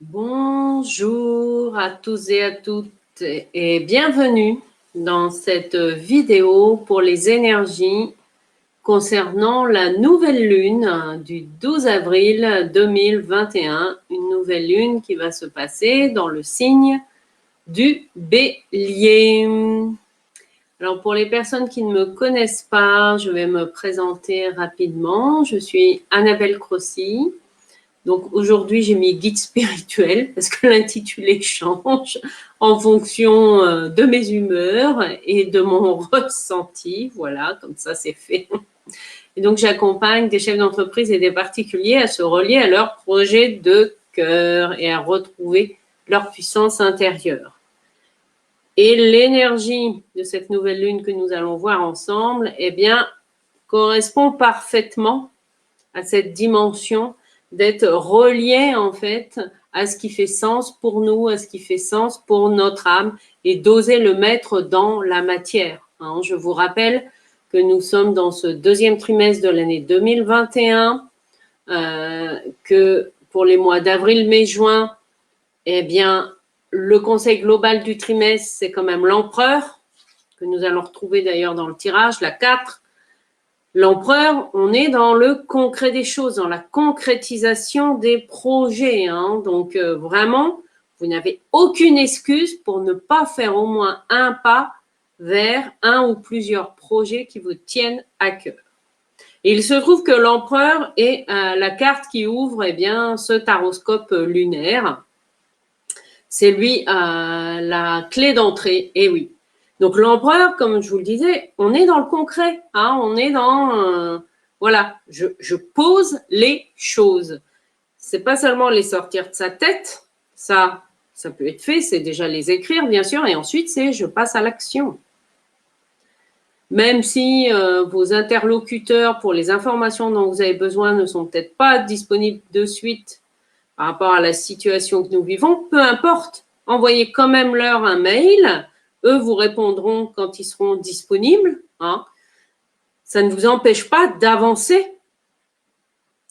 Bonjour à tous et à toutes et bienvenue dans cette vidéo pour les énergies concernant la nouvelle lune du 12 avril 2021, une nouvelle lune qui va se passer dans le signe du Bélier. Alors pour les personnes qui ne me connaissent pas, je vais me présenter rapidement. Je suis Annabelle Crossi. Donc aujourd'hui, j'ai mis guide spirituel parce que l'intitulé change en fonction de mes humeurs et de mon ressenti. Voilà, comme ça c'est fait. Et donc j'accompagne des chefs d'entreprise et des particuliers à se relier à leur projet de cœur et à retrouver leur puissance intérieure. Et l'énergie de cette nouvelle lune que nous allons voir ensemble, eh bien, correspond parfaitement à cette dimension d'être relié en fait à ce qui fait sens pour nous, à ce qui fait sens pour notre âme et d'oser le mettre dans la matière. Je vous rappelle que nous sommes dans ce deuxième trimestre de l'année 2021, que pour les mois d'avril, mai, juin, eh bien, le conseil global du trimestre, c'est quand même l'empereur, que nous allons retrouver d'ailleurs dans le tirage, la 4. L'empereur, on est dans le concret des choses, dans la concrétisation des projets. Donc vraiment, vous n'avez aucune excuse pour ne pas faire au moins un pas vers un ou plusieurs projets qui vous tiennent à cœur. Et il se trouve que l'empereur est la carte qui ouvre bien, ce taroscope lunaire. C'est lui la clé d'entrée, et oui. Donc l'empereur, comme je vous le disais, on est dans le concret, on est dans, voilà, je pose les choses. C'est pas seulement les sortir de sa tête, ça peut être fait, c'est déjà les écrire bien sûr, et ensuite c'est je passe à l'action. Même si vos interlocuteurs pour les informations dont vous avez besoin ne sont peut-être pas disponibles de suite par rapport à la situation que nous vivons, peu importe, envoyez quand même leur un mail. Eux vous répondront quand ils seront disponibles. Ça ne vous empêche pas d'avancer.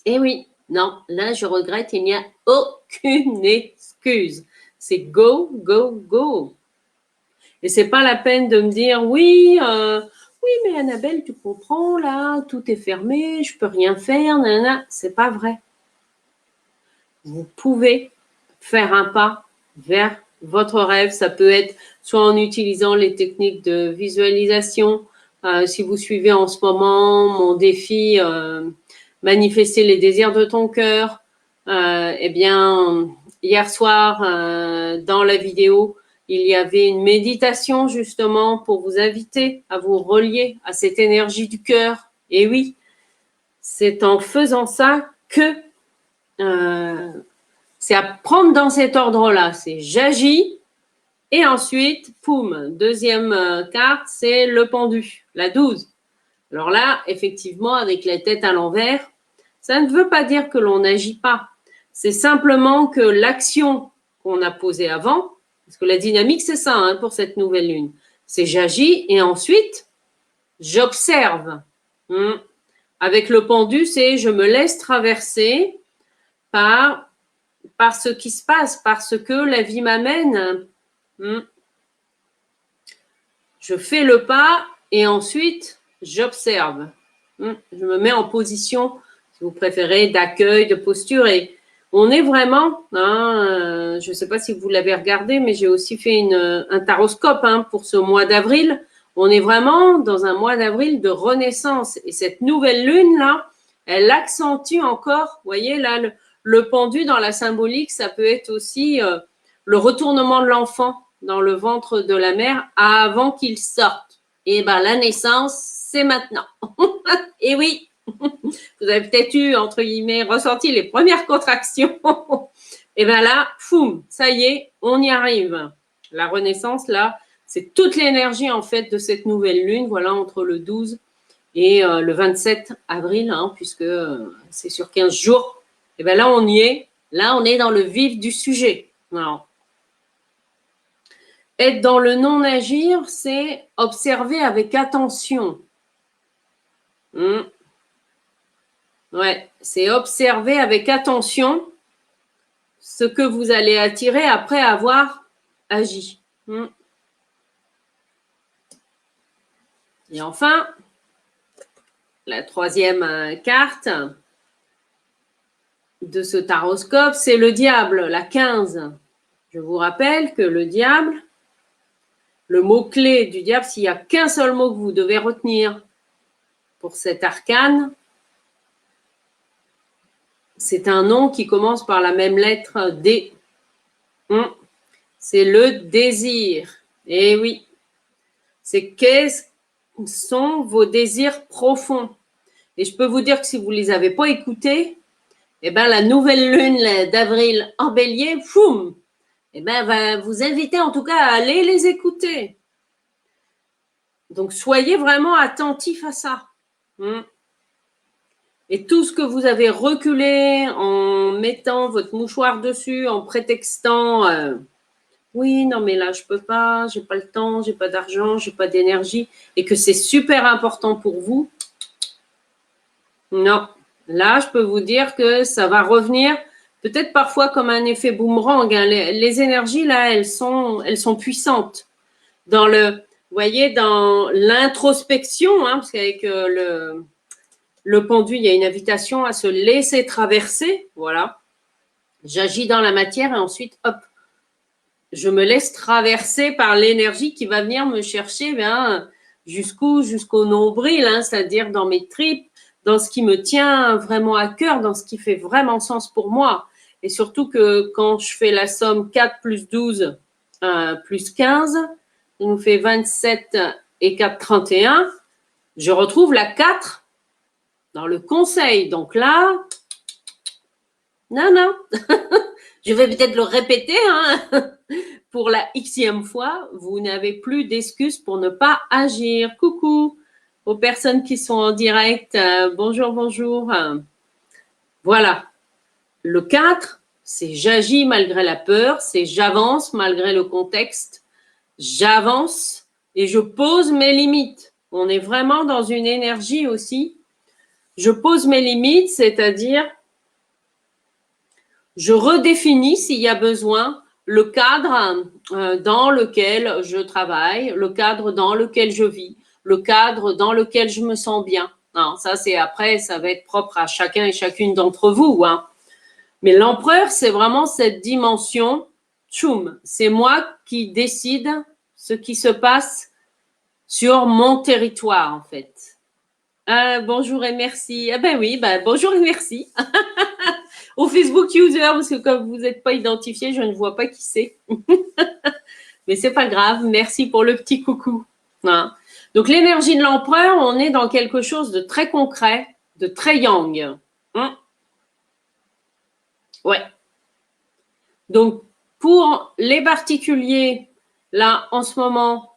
Eh oui, non, là je regrette, il n'y a aucune excuse. C'est go, go, go. Et c'est pas la peine de me dire oui, oui, mais Annabelle, tu comprends, là, tout est fermé, je peux rien faire, nanana. C'est pas vrai. Vous pouvez faire un pas vers votre rêve. Ça peut être soit en utilisant les techniques de visualisation. Si vous suivez en ce moment mon défi manifester les désirs de ton cœur, eh bien, hier soir, dans la vidéo, il y avait une méditation justement pour vous inviter à vous relier à cette énergie du cœur. Et oui, c'est en faisant ça que c'est à prendre dans cet ordre-là. C'est j'agis et ensuite, poum, deuxième carte, c'est le pendu, la 12. Alors là, effectivement, avec la tête à l'envers, ça ne veut pas dire que l'on n'agit pas. C'est simplement que l'action qu'on a posée avant, parce que la dynamique, c'est ça pour cette nouvelle lune, c'est j'agis et ensuite, j'observe. Avec le pendu, c'est je me laisse traverser par ce qui se passe, parce que la vie m'amène. Je fais le pas et ensuite, j'observe. Je me mets en position, si vous préférez, d'accueil, de posture. Et on est vraiment, je ne sais pas si vous l'avez regardé, mais j'ai aussi fait un taroscope pour ce mois d'avril. On est vraiment dans un mois d'avril de renaissance. Et cette nouvelle lune-là, elle accentue encore, vous voyez là, le pendu dans la symbolique, ça peut être aussi le retournement de l'enfant dans le ventre de la mère avant qu'il sorte. Et bien, la naissance, c'est maintenant. Et oui, vous avez peut-être eu, entre guillemets, ressenti les premières contractions. Et bien là, foum, ça y est, on y arrive. La renaissance, là, c'est toute l'énergie, en fait, de cette nouvelle lune, voilà, entre le 12 et le 27 avril, puisque c'est sur 15 jours. Et bien là, on y est. Là, on est dans le vif du sujet. Alors, être dans le non-agir, c'est observer avec attention. Ouais, c'est observer avec attention ce que vous allez attirer après avoir agi. Et enfin, la troisième carte de ce taroscope, c'est le diable, la 15. Je vous rappelle que le diable, le mot-clé du diable, s'il n'y a qu'un seul mot que vous devez retenir pour cet arcane, c'est un nom qui commence par la même lettre D. C'est le désir. Eh oui, c'est quels sont vos désirs profonds. Et je peux vous dire que si vous ne les avez pas écoutés, eh ben, la nouvelle lune d'avril en bélier, foum, eh ben, va vous inviter en tout cas à aller les écouter. Donc, soyez vraiment attentifs à ça. Et tout ce que vous avez reculé en mettant votre mouchoir dessus, en prétextant oui, non, mais là, je peux pas, j'ai pas le temps, j'ai pas d'argent, j'ai pas d'énergie, et que c'est super important pour vous, non. Là, je peux vous dire que ça va revenir, peut-être parfois comme un effet boomerang. Hein. Les énergies, là, elles sont puissantes. Dans vous voyez, dans l'introspection, hein, parce qu'avec le pendu, il y a une invitation à se laisser traverser. Voilà. J'agis dans la matière et ensuite, hop, je me laisse traverser par l'énergie qui va venir me chercher jusqu'au nombril, hein, c'est-à-dire dans mes tripes, dans ce qui me tient vraiment à cœur, dans ce qui fait vraiment sens pour moi. Et surtout que quand je fais la somme 4 plus 12 plus 15, ça nous fait 27 et 4, 31, je retrouve la 4 dans le conseil. Donc là, non, je vais peut-être le répéter, hein. Pour la xème fois, vous n'avez plus d'excuses pour ne pas agir. Coucou aux personnes qui sont en direct. Bonjour. Voilà. Le 4, c'est j'agis malgré la peur, c'est j'avance malgré le contexte. J'avance et je pose mes limites. On est vraiment dans une énergie aussi. Je pose mes limites, c'est-à-dire je redéfinis s'il y a besoin le cadre dans lequel je travaille, le cadre dans lequel je vis, le cadre dans lequel je me sens bien. Non, ça, c'est après, ça va être propre à chacun et chacune d'entre vous. Hein. Mais l'empereur, c'est vraiment cette dimension, tchoum, c'est moi qui décide ce qui se passe sur mon territoire, en fait. Bonjour et merci. Ah ben oui, bonjour et merci. Au Facebook user, parce que comme vous n'êtes pas identifié, je ne vois pas qui c'est. Mais c'est pas grave, merci pour le petit coucou. Hein. Donc l'énergie de l'empereur, on est dans quelque chose de très concret, de très yang. Hein. Ouais. Donc pour les particuliers, là en ce moment,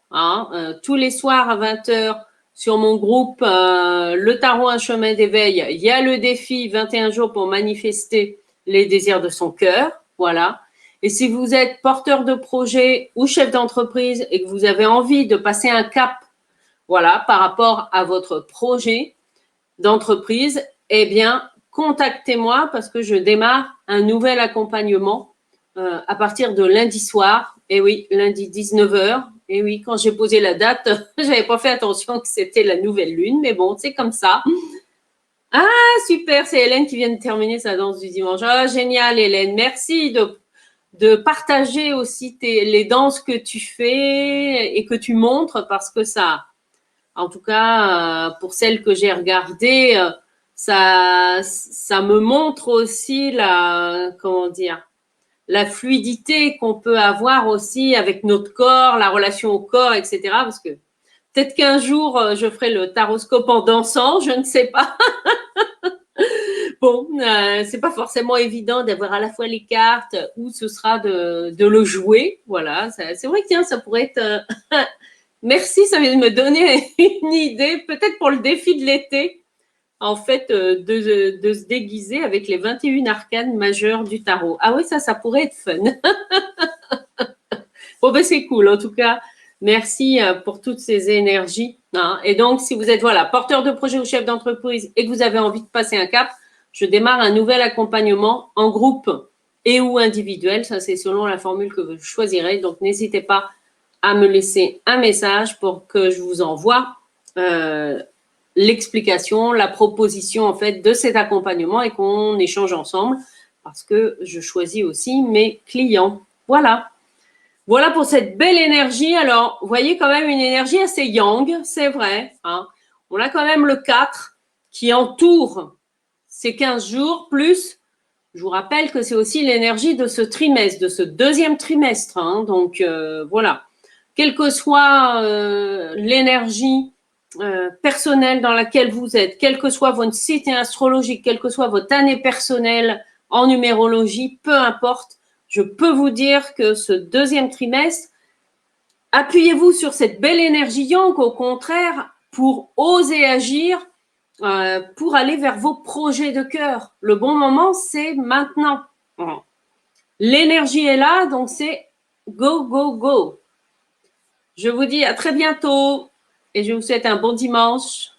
tous les soirs à 20h, sur mon groupe Le Tarot, un chemin d'éveil, il y a le défi 21 jours pour manifester les désirs de son cœur. Voilà. Et si vous êtes porteur de projet ou chef d'entreprise et que vous avez envie de passer un cap, voilà, par rapport à votre projet d'entreprise, eh bien, contactez-moi parce que je démarre un nouvel accompagnement à partir de lundi soir. Et oui, lundi 19h. Et oui, quand j'ai posé la date, j'avais pas fait attention que c'était la nouvelle lune, mais bon, c'est comme ça. Ah, super, c'est Hélène qui vient de terminer sa danse du dimanche. Ah, génial, Hélène. Merci de partager aussi les danses que tu fais et que tu montres parce que ça, en tout cas, pour celles que j'ai regardées, ça me montre aussi la fluidité qu'on peut avoir aussi avec notre corps, la relation au corps, etc. Parce que peut-être qu'un jour, je ferai le taroscope en dansant, je ne sais pas. Bon, c'est pas forcément évident d'avoir à la fois les cartes ou ce sera de le jouer. Voilà, c'est vrai que tiens, ça pourrait être... Merci, ça vient de me donner une idée, peut-être pour le défi de l'été, en fait, de se déguiser avec les 21 arcanes majeures du tarot. Ah oui, ça pourrait être fun. Bon, ben c'est cool, en tout cas. Merci pour toutes ces énergies. Hein. Et donc, si vous êtes porteur de projet ou chef d'entreprise et que vous avez envie de passer un cap, je démarre un nouvel accompagnement en groupe. et ou individuel. Ça, c'est selon la formule que vous choisirez. Donc, n'hésitez pas à me laisser un message pour que je vous envoie l'explication, la proposition en fait de cet accompagnement et qu'on échange ensemble parce que je choisis aussi mes clients. Voilà. Voilà pour cette belle énergie. Alors, vous voyez quand même une énergie assez yang, c'est vrai. Hein. On a quand même le 4 qui entoure ces 15 jours, plus, je vous rappelle que c'est aussi l'énergie de ce trimestre, de ce deuxième trimestre. Hein. Donc, voilà. Quelle que soit l'énergie personnelle dans laquelle vous êtes, quel que soit votre site astrologique, quelle que soit votre année personnelle en numérologie, peu importe, je peux vous dire que ce deuxième trimestre, appuyez-vous sur cette belle énergie yang, au contraire, pour oser agir, pour aller vers vos projets de cœur. Le bon moment, c'est maintenant. L'énergie est là, donc c'est go, go, go. Je vous dis à très bientôt et je vous souhaite un bon dimanche.